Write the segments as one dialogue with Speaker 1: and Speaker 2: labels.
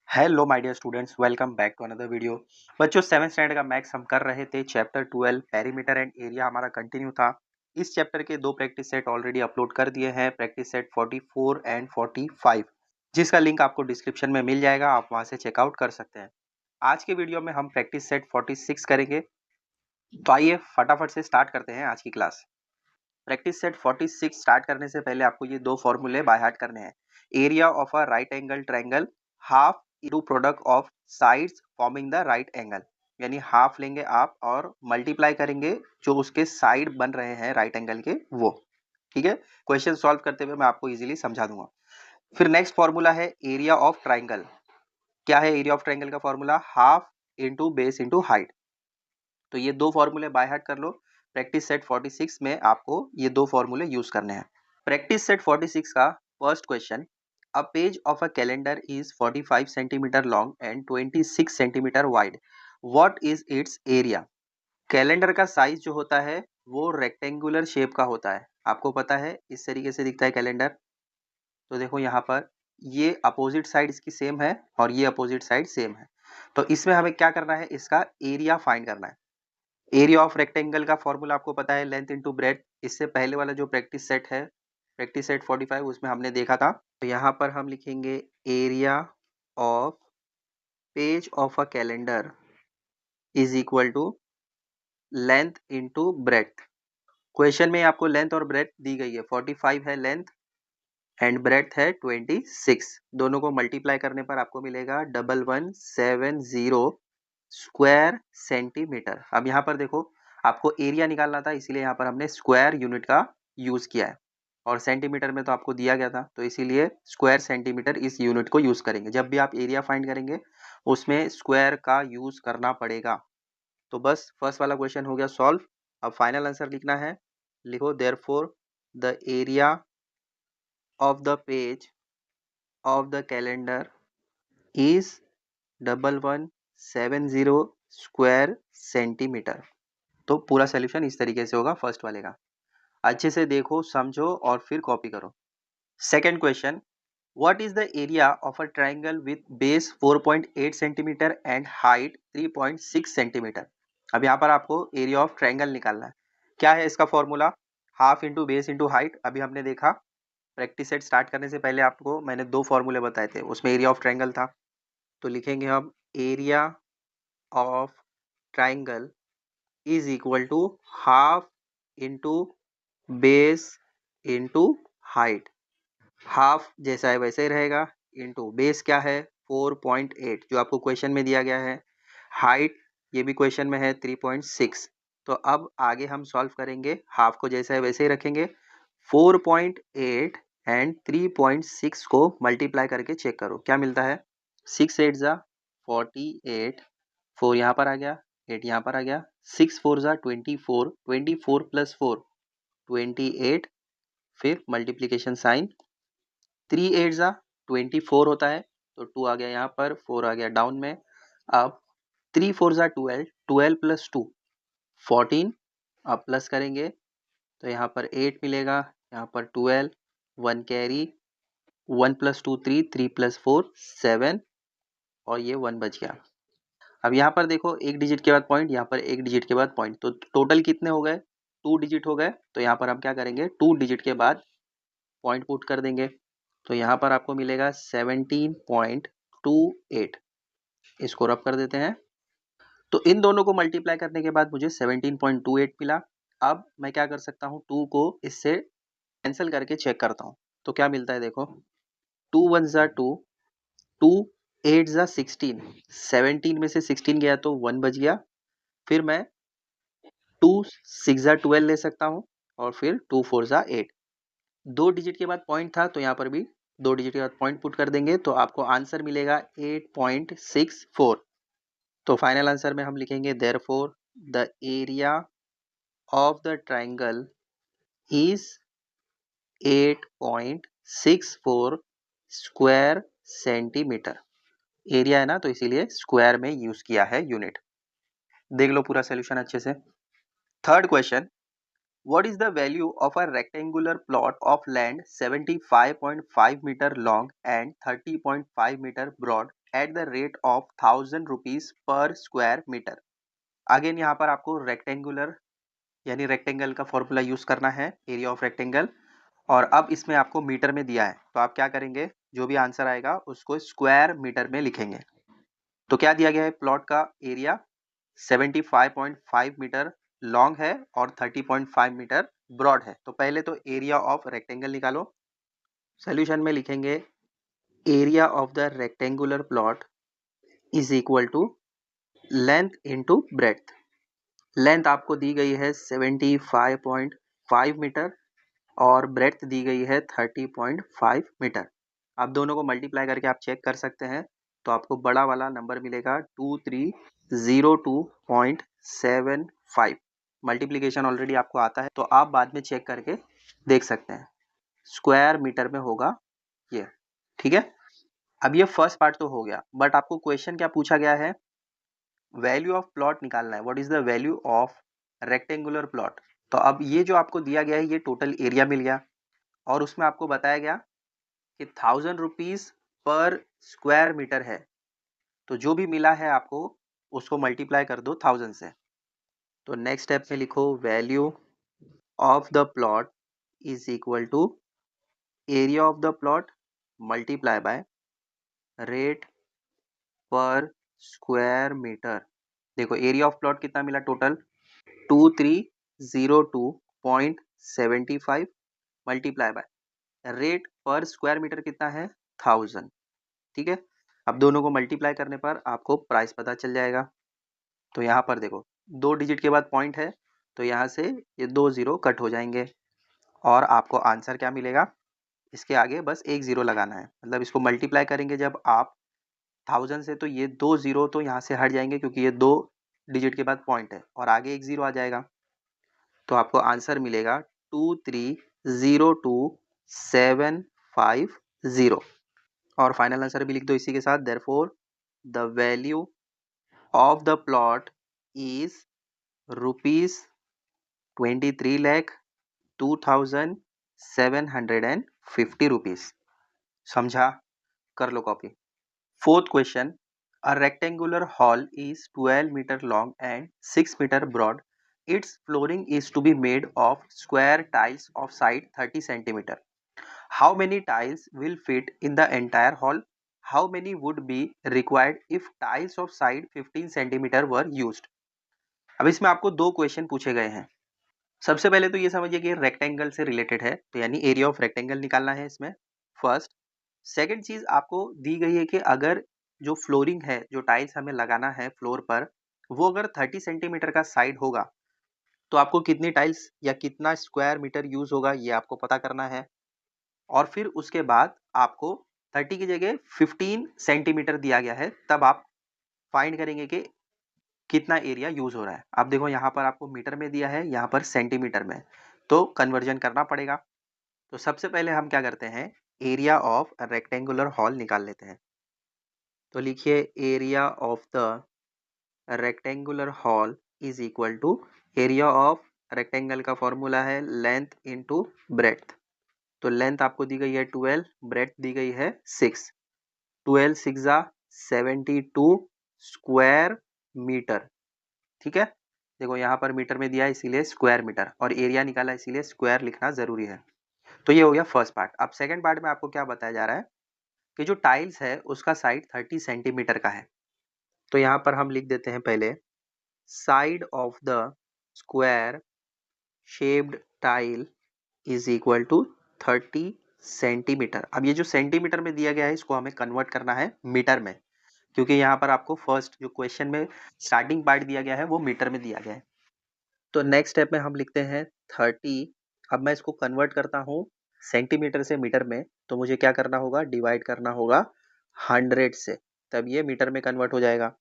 Speaker 1: Hello my dear students, welcome back to another video. बच्चों, 7th standard का maths हम कर रहे थे। चैप्टर 12 पेरीमीटर एंड एरिया हमारा कंटिन्यू था। इस चैप्टर के दो प्रैक्टिस सेट ऑलरेडी अपलोड कर दिए हैं, प्रैक्टिस सेट 44 एंड 45, जिसका लिंक आपको डिस्क्रिप्शन में मिल जाएगा, आप वहां से चेकआउट कर सकते हैं। आज के वीडियो में हम प्रैक्टिस सेट 46 करेंगे। तो आइए फटाफट से स्टार्ट करते हैं आज की क्लास। प्रैक्टिस सेट 46 स्टार्ट करने से पहले आपको ये दो फॉर्मूले बाय हार्ट करने हैं। Area of a right angle triangle half into product of sides forming the right angle, यानी हाफ लेंगे आप और मल्टीप्लाई करेंगे जो उसके साइड बन रहे हैं राइट एंगल के वो। ठीक है, क्वेश्चन सॉल्व करते हुए मैं आपको इजीली समझा दूंगा। फिर नेक्स्ट फॉर्मूला है एरिया ऑफ ट्रायंगल। क्या है एरिया ऑफ ट्रायंगल का formula? Half into base into height. तो ये दो फॉर्मूले बाय हार्ट कर लो। प्रैक्टिस सेट 46 में आपको ये दो फॉर्मूले यूज करने हैं। प्रैक्टिस सेट 46 का first question, a page of a calendar is 45 centimetre long and 26 centimetre wide, what is it's area? Calendar का साइज जो होता है वो रेक्टेंगुलर शेप का होता है, आपको पता है इस तरीके से दिखता है कैलेंडर। तो देखो यहाँ पर ये अपोजिट साइड इसकी सेम है और ये अपोजिट साइड सेम है। तो इसमें हमें क्या करना है, इसका एरिया फाइंड करना है। एरिया ऑफ रेक्टेंगल का फॉर्मूला आपको पता है, लेंथ इंटू ब्रेथ। इससे पहले वाला जो प्रैक्टिस सेट है, प्रैक्टिस सेट 45, उसमें हमने देखा था। तो यहाँ पर हम लिखेंगे area of page of a calendar is equal to length into breadth. Question में आपको लेंथ और ब्रेथ दी गई है, 45 है लेंथ एंड ब्रेथ है 26। दोनों को मल्टीप्लाई करने पर आपको मिलेगा 1170 स्क्वायर सेंटीमीटर। अब यहाँ पर देखो, आपको एरिया निकालना था, इसीलिए यहाँ पर हमने स्क्वायर यूनिट का यूज किया है और सेंटीमीटर में तो आपको दिया गया था, तो इसीलिए स्क्वायर सेंटीमीटर इस यूनिट को यूज करेंगे। जब भी आप एरिया फाइंड करेंगे उसमें स्क्वायर का यूज करना पड़ेगा। तो बस फर्स्ट वाला क्वेश्चन हो गया सॉल्व। अब फाइनल आंसर लिखना है, लिखो therefore the area of the page of the calendar is 1170 square centimetre. तो पूरा सोल्यूशन इस तरीके से होगा फर्स्ट वाले का। अच्छे से देखो, समझो और फिर कॉपी करो। Second question, what is the area of a triangle with base 4.8 centimetre and height 3.6 centimetre? अब यहाँ पर आपको एरिया ऑफ ट्रायंगल निकालना है। क्या है इसका formula? Half into base into height. अभी हमने देखा प्रैक्टिस सेट स्टार्ट करने से पहले आपको मैंने दो फॉर्मूले बताए थे, उसमें एरिया ऑफ ट्रायंगल था। तो लिखेंगे हम area of triangle is equal to half into base into height. Half जैसा है वैसे ही रहेगा, इंटू बेस क्या है 4.8 जो आपको क्वेश्चन में दिया गया है, हाइट ये भी क्वेश्चन में है 3.6। तो अब आगे हम सॉल्व करेंगे, हाफ को जैसा है वैसे ही रखेंगे। 4.8 एंड 3.6 को मल्टीप्लाई करके चेक करो क्या मिलता है। 6 8 जा 48, 4 यहाँ पर आ गया, 8 यहाँ पर आ गया, 6 4 जा 24, 24 प्लस 4 28, फिर मल्टीप्लीकेशन साइन, 3 8 जा 24 होता है, तो 2 आ गया यहाँ पर, 4 आ गया डाउन में। अब 3 4 जा 12, 12 प्लस 2 14। अब प्लस करेंगे तो यहाँ पर 8 मिलेगा, यहाँ पर 12, 1 कैरी, 1 प्लस 2 3, 3 प्लस 4 7, और ये 1 बच गया। अब यहाँ पर देखो, एक डिजिट के बाद पॉइंट, यहाँ पर एक डिजिट के बाद पॉइंट, तो टोटल कितने हो गए? 2 डिजिट हो गए। तो यहाँ पर हम क्या करेंगे, 2 डिजिट के बाद पॉइंट पुट कर देंगे। तो यहाँ पर आपको मिलेगा 17.28। इसको रब कर देते हैं। तो इन दोनों को मल्टीप्लाई करने के बाद मुझे 17.28 मिला। अब मैं क्या कर सकता हूँ, 2 को इससे कैंसिल करके चेक करता हूँ। तो क्या मिलता है देखो, 2 1 जा 2, 2 8 जा 16, 17 में से 16 गया तो 1 बच गया। फिर मैं 2 6 जा 12 ले सकता हूँ और फिर 2 4 जा 8। 2 डिजिट के बाद पॉइंट था तो यहाँ पर भी 2 डिजिट के बाद पॉइंट पुट कर देंगे, तो आपको आंसर मिलेगा 8.64। तो फाइनल आंसर में हम लिखेंगे therefore the area of the triangle is 8.64 square centimetre. Area है ना, तो इसीलिए स्क्वायर में यूज किया है यूनिट। देख लो पूरा सोल्यूशन अच्छे से। Third question, What is the value of a rectangular plot of land 75.5 meter long and 30.5 meter broad at the rate of 1000 rupees per square meter? Again यहाँ पर आपको रेक्टेंगुलर यानी रेक्टेंगल का फॉर्मूला यूज करना है, area of rectangle, और अब इसमें आपको मीटर में दिया है तो आप क्या करेंगे, जो भी आंसर आएगा उसको स्क्वायर मीटर में लिखेंगे। तो क्या दिया गया है, प्लॉट का एरिया 75.5 मीटर लॉन्ग है और 30.5 मीटर ब्रॉड है। तो पहले तो एरिया ऑफ रेक्टेंगल निकालो। सॉल्यूशन में लिखेंगे area of the rectangular plot is equal to length into breadth. Length आपको दी गई है 75.5 मीटर और ब्रेड्थ दी गई है 30.5 मीटर। आप दोनों को मल्टीप्लाई करके आप चेक कर सकते हैं तो आपको बड़ा वाला नंबर मिलेगा 2302.75। मल्टीप्लिकेशन ऑलरेडी आपको आता है तो आप बाद में चेक करके देख सकते हैं, स्क्वायर मीटर में होगा ये। ठीक है, अब ये फर्स्ट पार्ट तो हो गया, बट आपको क्वेश्चन क्या पूछा गया है, वैल्यू ऑफ प्लॉट निकालना है। What is the value of rectangular plot. तो अब ये जो आपको दिया गया है ये टोटल एरिया मिल गया और उसमें आपको बताया गया कि 1000 रुपीज पर स्क्वायर मीटर है। तो जो भी मिला है आपको उसको मल्टीप्लाई कर दो 1000 से। तो नेक्स्ट स्टेप में लिखो value of the plot is equal to area of the plot multiply by rate per square metre. देखो एरिया ऑफ प्लॉट कितना मिला total 2302.75 multiply by rate per square metre कितना है 1000। ठीक है, अब दोनों को मल्टीप्लाई करने पर आपको प्राइस पता चल जाएगा। तो यहाँ पर देखो 2 डिजिट के बाद पॉइंट है तो यहाँ से ये 2 जीरो कट हो जाएंगे और आपको आंसर क्या मिलेगा, इसके आगे बस एक जीरो लगाना है। मतलब इसको मल्टीप्लाई करेंगे जब आप 1000 से तो ये 2 जीरो तो यहाँ से हट जाएंगे क्योंकि ये 2 डिजिट के बाद पॉइंट है और आगे एक जीरो आ जाएगा। तो आपको आंसर मिलेगा 2302.750 और फाइनल आंसर भी लिख दो इसी के साथ। Therefore the value of the plot is ₹23,02,750। समझा, कर लो copy. Fourth question, a rectangular hall is 12 meter long and 6 meter broad. Its flooring is to be made of square tiles of side 30 centimeter. How many tiles will fit in the entire hall? How many would be required if tiles of side 15 centimeter were used? अब इसमें आपको दो question पूछे गए हैं। सबसे पहले तो ये समझिए कि रेक्टेंगल से रिलेटेड है तो यानी एरिया ऑफ रेक्टेंगल निकालना है इसमें फर्स्ट। सेकंड चीज आपको दी गई है कि अगर जो फ्लोरिंग है, जो टाइल्स हमें लगाना है फ्लोर पर, वो अगर 30 सेंटीमीटर का साइड होगा तो आपको कितनी टाइल्स या कितना स्क्वायर मीटर यूज होगा ये आपको पता करना है। और फिर उसके बाद आपको 30 की जगह 15 सेंटीमीटर दिया गया है, तब आप फाइंड करेंगे कि कितना एरिया यूज हो रहा है। अब देखो यहाँ पर आपको मीटर में दिया है, यहाँ पर सेंटीमीटर में, तो कन्वर्जन करना पड़ेगा। तो सबसे पहले हम क्या करते हैं, एरिया ऑफ रेक्टेंगुलर हॉल निकाल लेते हैं। तो लिखिए area of the rectangular hall is equal to area of rectangle का फॉर्मूला है लेंथ इनटू ब्रेड्थ। तो लेंथ आपको दी गई है 12, ब्रेड्थ दी गई है 6। 12 6 72 स्क्वायर मीटर। ठीक है, देखो यहाँ पर मीटर में दिया है इसीलिए स्क्वायर मीटर, और एरिया निकाला इसीलिए स्क्वायर लिखना जरूरी है। तो ये हो गया फर्स्ट पार्ट। अब सेकंड पार्ट में आपको क्या बताया जा रहा है कि जो टाइल्स है उसका साइड 30 सेंटीमीटर का है। तो यहाँ पर हम लिख देते हैं पहले side of the square shaped tile is equal to 30 centimetre. अब ये जो सेंटीमीटर में दिया गया है इसको हमें कन्वर्ट करना है मीटर में, क्योंकि यहाँ पर आपको फर्स्ट जो क्वेश्चन में स्टार्टिंग पार्ट दिया गया है वो मीटर में दिया गया है। तो नेक्स्ट स्टेप में हम लिखते हैं 30। अब मैं इसको कन्वर्ट करता हूँ सेंटीमीटर से मीटर में, तो मुझे क्या करना होगा, डिवाइड करना होगा 100 से, तब ये मीटर में कन्वर्ट हो जाएगा।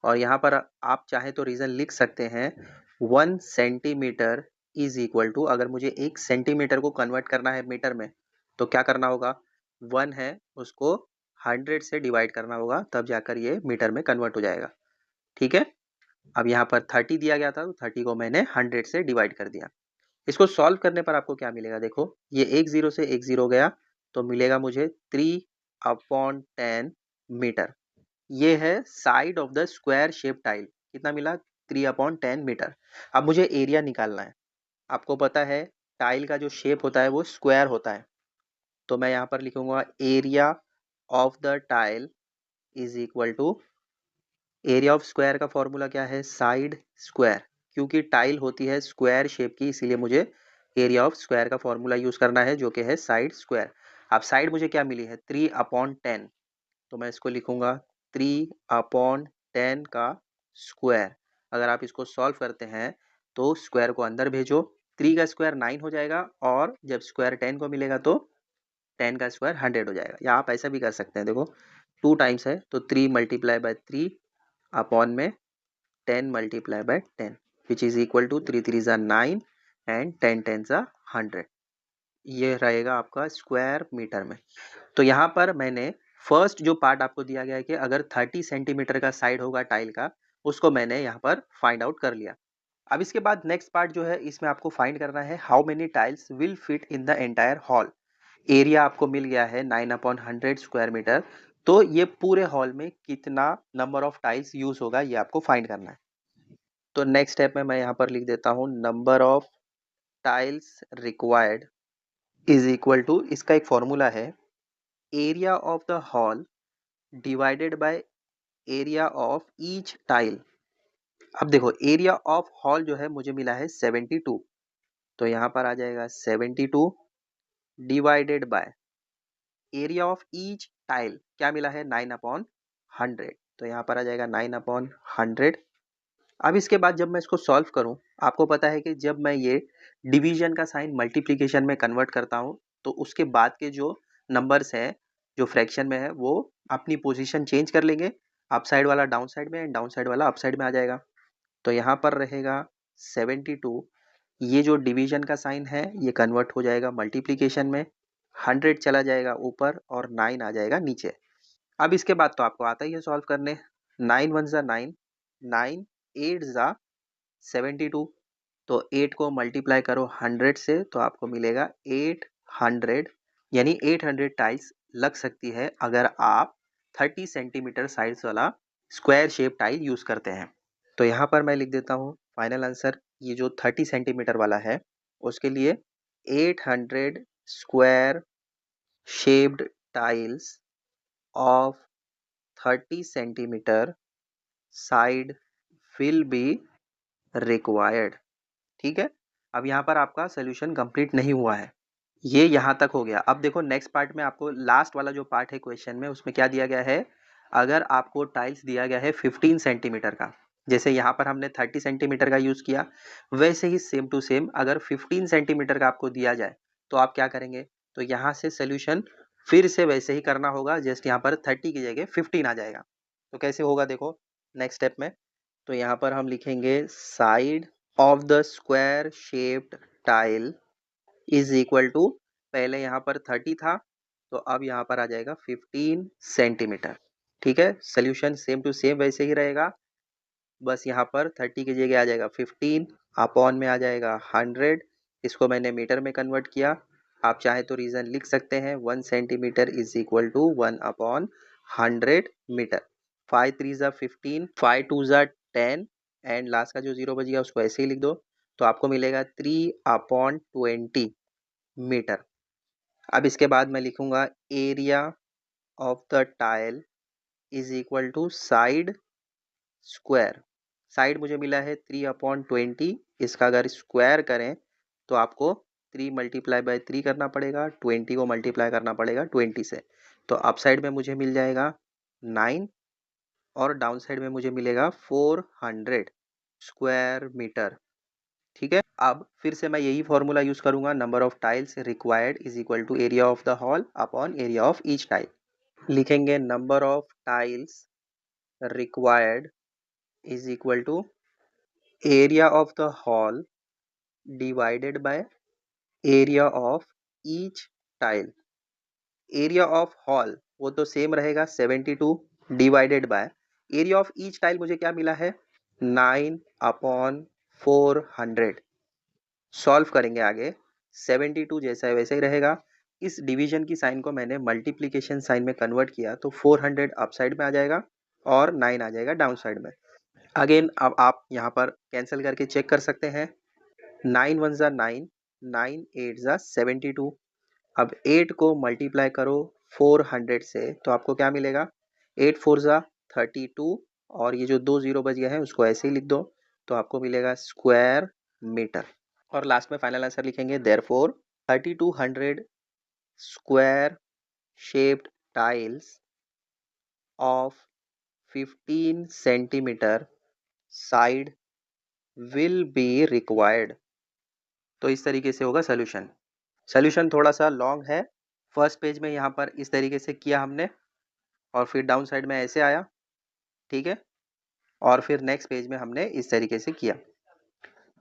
Speaker 1: और यहाँ पर आप चाहे तो रीजन लिख सकते हैं 1 सेंटीमीटर इज इक्वल टू, अगर मुझे 1 सेंटीमीटर को कन्वर्ट करना है मीटर में तो क्या करना होगा, 1 है उसको 100 से डिवाइड करना होगा, तब जाकर ये मीटर में कन्वर्ट हो जाएगा। ठीक है, अब यहाँ पर 30 दिया गया था तो 30 को मैंने 100 से डिवाइड कर दिया। इसको सॉल्व करने पर आपको क्या मिलेगा, देखो ये एक जीरो से एक जीरो गया तो मिलेगा मुझे 3/10 मीटर। ये है side of the square shape tile, कितना मिला 3/10 मीटर। अब मुझे एरिया निकालना है। आपको पता है टाइल का जो शेप होता है वो स्क्वायर होता है, तो मैं यहाँ पर लिखूंगा area of the tile is equal to, area of square का फॉर्मूला क्या है, साइड स्क्वायर। क्योंकि टाइल होती है स्क्वायर शेप की, इसीलिए मुझे एरिया ऑफ स्क्वायर का फॉर्मूला यूज करना है जो कि है साइड स्क्वायर। अब साइड मुझे क्या मिली है 3/10, तो मैं इसको लिखूंगा 3/10 का स्क्वायर। अगर आप इसको सॉल्व करते हैं तो स्क्वायर को अंदर भेजो, 3 का स्क्वायर 9 हो जाएगा, और जब स्क्वायर 10 को मिलेगा तो 10 का स्क्वायर 100 हो जाएगा। या आप ऐसा भी कर सकते हैं, देखो 2 टाइम्स है तो 3 मल्टीप्लाई बाय 3 अपॉन में 10 multiply by 10 which is equal to 3 3 ज़ा 9 एंड 10 10 ज़ा 100। ये रहेगा आपका स्क्वायर मीटर में। तो यहाँ पर मैंने फर्स्ट जो पार्ट आपको दिया गया है कि अगर 30 सेंटीमीटर का साइड होगा टाइल का, उसको मैंने यहाँ पर फाइंड आउट कर लिया। अब इसके बाद नेक्स्ट पार्ट जो है इसमें आपको फाइंड करना है how many tiles will fit in the entire hall. Area आपको मिल गया है 9/100 स्क्वायर मीटर, तो ये पूरे हॉल में कितना नंबर ऑफ टाइल्स यूज होगा ये आपको फाइंड करना है। तो नेक्स्ट स्टेप में मैं यहाँ पर लिख देता हूँ number of tiles required is equal to, इसका एक फॉर्मूला है area of the hall divided by area of each tile. अब देखो एरिया ऑफ हॉल जो है मुझे मिला है 72, तो यहाँ पर आ जाएगा 72 divided by area of each tile क्या मिला है 9/100, तो यहाँ पर आ जाएगा 9/100। अब इसके बाद जब मैं इसको सॉल्व करूं, आपको पता है कि जब मैं ये डिवीजन का साइन मल्टीप्लिकेशन में कन्वर्ट करता हूं तो उसके बाद के जो नंबर्स हैं जो फ्रैक्शन में है वो अपनी पोजीशन चेंज कर लेंगे, अप साइड वाला डाउन साइड में एंड डाउन साइड वाला अप साइड में आ जाएगा। तो यहाँ पर रहेगा 72, ये जो डिवीजन का साइन है ये कन्वर्ट हो जाएगा मल्टीप्लिकेशन में, 100 चला जाएगा ऊपर और 9 आ जाएगा नीचे। अब इसके बाद तो आपको आता ही है सॉल्व करने, 9 1 ज़ा 9, 9 8 ज़ा 72, तो 8 को मल्टीप्लाई करो 100 से तो आपको मिलेगा 800, यानी 800 टाइल्स लग सकती है अगर आप 30 सेंटीमीटर साइज वाला स्क्वायर शेप टाइल यूज करते हैं। तो यहाँ पर मैं लिख देता हूँ फाइनल आंसर, ये जो 30 सेंटीमीटर वाला है उसके लिए 800 square shaped tiles of 30 centimetre side will be required. ठीक है, अब यहाँ पर आपका सोल्यूशन कंप्लीट नहीं हुआ है, ये यहाँ तक हो गया। अब देखो नेक्स्ट पार्ट में आपको लास्ट वाला जो पार्ट है क्वेश्चन में उसमें क्या दिया गया है, अगर आपको टाइल्स दिया गया है 15 सेंटीमीटर का, जैसे यहाँ पर हमने 30 सेंटीमीटर का यूज़ किया, वैसे ही सेम टू सेम अगर 15 सेंटीमीटर का आपको दिया जाए तो आप क्या करेंगे, तो यहाँ से सोल्यूशन फिर से वैसे ही करना होगा, जस्ट यहाँ पर 30 की जगह 15 आ जाएगा। तो कैसे होगा देखो नेक्स्ट स्टेप में, तो यहाँ पर हम लिखेंगे side of the square shaped tile is equal to, पहले यहाँ पर 30 था तो अब यहाँ पर आ जाएगा 15 सेंटीमीटर। ठीक है, सोल्यूशन सेम टू सेम वैसे ही रहेगा, बस यहाँ पर 30 की जगह आ जाएगा 15, अपॉन में आ जाएगा 100, इसको मैंने मीटर में कन्वर्ट किया। आप चाहे तो रीजन लिख सकते हैं 1 centimetre is equal to 1/100 metre. 5 3 ज़ा 15, 5 2 ज़ा 10 एंड लास्ट का जो जीरो बच गया उसको ऐसे ही लिख दो, तो आपको मिलेगा 3/20 मीटर। अब इसके बाद मैं लिखूंगा area of the tile is equal to side square. Side मुझे मिला है 3/20, इसका अगर स्क्वायर करें तो आपको 3 मल्टीप्लाई बाय 3 करना पड़ेगा, 20 को मल्टीप्लाई करना पड़ेगा 20 से, तो अप साइड में मुझे मिल जाएगा 9 और डाउन साइड में मुझे मिलेगा 400 स्क्वायर मीटर। ठीक है, अब फिर से मैं यही फॉर्मूला यूज करूंगा, number of tiles required is equal to area of the hall upon area of each tile. लिखेंगे number of tiles required is equal to area of the hall divided by area of each tile. Area of hall वो तो same रहेगा 72 divided by area of each tile मुझे क्या मिला है 9/400 solve करेंगे आगे 72 जैसा है वैसे ही रहेगा। इस डिवीजन की साइन को मैंने मल्टीप्लिकेशन साइन में कन्वर्ट किया तो 400 अप साइड में आ जाएगा और 9 आ जाएगा डाउन साइड में। अगेन अब आप यहाँ पर कैंसिल करके चेक कर सकते हैं। 9 वन ज़ा 9, 9 8 ज़ा 72। अब 8 को मल्टीप्लाई करो 400 से तो आपको क्या मिलेगा, 8 4 ज़ा 32 और ये जो 2 जीरो बच गए हैं उसको ऐसे ही लिख दो तो आपको मिलेगा स्क्वायर मीटर। और लास्ट में फाइनल आंसर लिखेंगे therefore 3200 square shaped tiles of 15 centimetre side will be required. तो इस तरीके से होगा सोल्यूशन। सोल्यूशन थोड़ा सा लॉन्ग है। फर्स्ट पेज में यहाँ पर इस तरीके से किया हमने और फिर डाउन साइड में ऐसे आया, ठीक है, और फिर नेक्स्ट पेज में हमने इस तरीके से किया।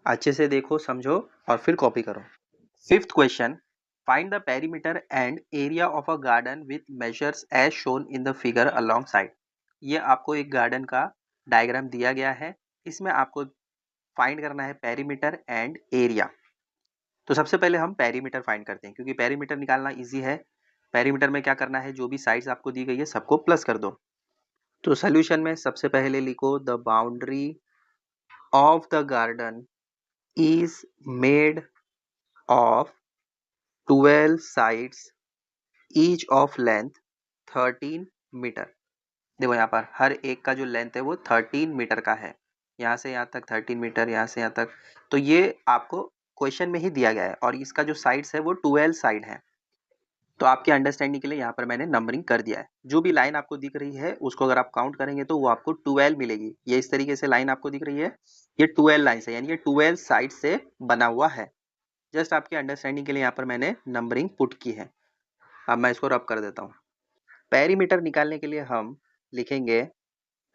Speaker 1: अच्छे से देखो, समझो और फिर कॉपी करो। Fifth question, find the perimeter and area of a garden with measures as shown in the figure alongside. ये आपको एक गार्डन का डायग्राम दिया गया है, इसमें आपको फाइंड करना है पेरीमीटर एंड एरिया। तो सबसे पहले हम पेरीमीटर फाइंड करते हैं क्योंकि पेरीमीटर निकालना इजी है। पेरीमीटर में क्या करना है, जो भी साइड्स आपको दी गई है सबको प्लस कर दो। तो सोल्यूशन में सबसे पहले लिखो the boundary of the garden is made of 12 sides each of length 13 metre. देखो यहाँ पर हर एक का जो लेंथ है वो 13 मीटर का है, यहाँ से यहाँ तक 13 मीटर, यहाँ से यहाँ तक। तो ये आपको क्वेश्चन में ही दिया गया है और इसका जो साइड्स है वो 12 साइड है। तो आपके अंडरस्टैंडिंग के लिए यहाँ पर मैंने नंबरिंग कर दिया है। जो भी लाइन आपको दिख रही है उसको अगर आप काउंट करेंगे तो वो आपको 12 मिलेगी। ये इस तरीके से लाइन आपको दिख रही है, ये 12 लाइन है, यानी ये 12 साइड से बना हुआ है। जस्ट आपके अंडरस्टैंडिंग के लिए यहाँ पर मैंने नंबरिंग पुट की है। अब मैं इसको रब कर देता हूँ। पेरीमीटर निकालने के लिए हम लिखेंगे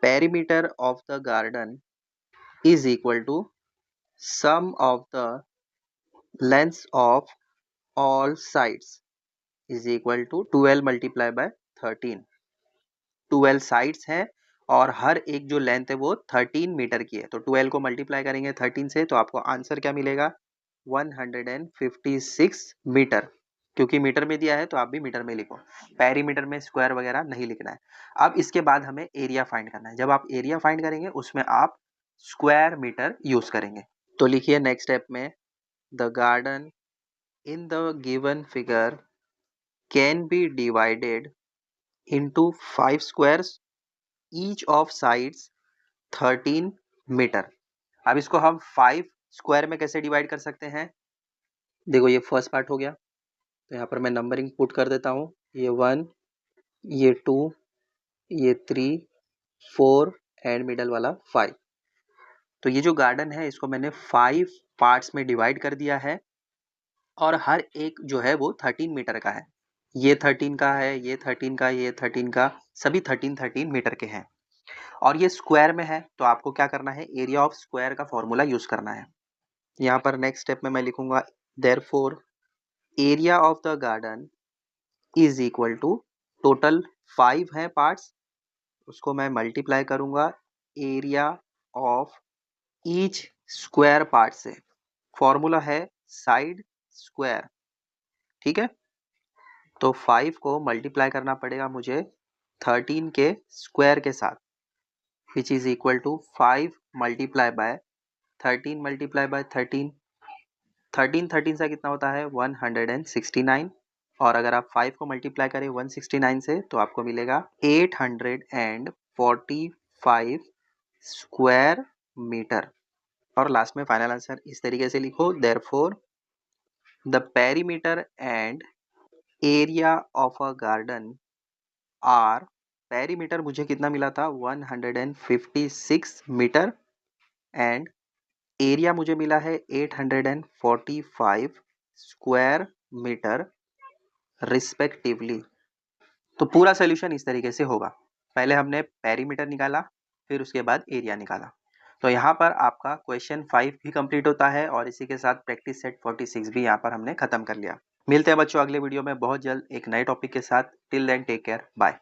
Speaker 1: perimeter of the garden is equal to sum of the lengths of all sides is equal to 12 multiply by 13। 12 sides हैं और हर एक जो लेंथ है वो 13 मीटर की है। तो 12 को मल्टीप्लाई करेंगे 13 से तो आपको आंसर क्या मिलेगा, 156 मीटर। क्योंकि मीटर में दिया है तो आप भी मीटर में लिखो, पेरीमीटर में स्क्वायर वगैरह नहीं लिखना है। अब इसके बाद हमें एरिया फाइंड करना है। जब आप एरिया फाइंड करेंगे उसमें आप स्क्वायर मीटर यूज करेंगे। तो लिखिए नेक्स्ट स्टेप में, the garden in the given figure can be divided into 5 squares each of sides 13 metre. अब इसको हम 5 स्क्वायर में कैसे डिवाइड कर सकते हैं, देखो ये फर्स्ट पार्ट हो गया तो यहाँ पर मैं नंबरिंग पुट कर देता हूँ, ये 1, ये 2, ये 3, 4 एंड मिडल वाला 5। तो ये जो गार्डन है इसको मैंने 5 पार्ट्स में डिवाइड कर दिया है और हर एक जो है वो 13 मीटर का है। ये 13 का है, ये 13 का, ये 13 का, सभी 13 मीटर के हैं और ये स्क्वायर में है। तो आपको क्या करना है, एरिया ऑफ स्क्वायर का फॉर्मूला यूज करना है। यहाँ पर नेक्स्ट स्टेप में मैं लिखूंगा therefore area of the garden is equal to, total 5 है पार्ट्स, उसको मैं मल्टीप्लाई करूंगा area of each square part से। फॉर्मूला है साइड स्क्वायर, ठीक है। तो 5 को मल्टीप्लाई करना पड़ेगा मुझे 13 के स्क्वायर के साथ, which is equal to 5 multiply by 13 multiply by 13। 13 से कितना होता है 169, और अगर आप 5 को मल्टीप्लाई करें 169 से तो आपको मिलेगा 845 स्क्वायर मीटर। और लास्ट में फाइनल आंसर इस तरीके से लिखो, therefore the perimeter and area of a garden are, perimeter मुझे कितना मिला था 156 मीटर एंड एरिया मुझे मिला है 845 स्क्वायर मीटर रिस्पेक्टिवली। तो पूरा सोल्यूशन इस तरीके से होगा, पहले हमने पेरीमीटर निकाला फिर उसके बाद एरिया निकाला। तो यहाँ पर आपका क्वेश्चन 5 भी कंप्लीट होता है और इसी के साथ प्रैक्टिस सेट 46 भी यहाँ पर हमने खत्म कर लिया। मिलते हैं बच्चों अगले वीडियो में बहुत जल्द एक नए टॉपिक के साथ। Till then take care, bye.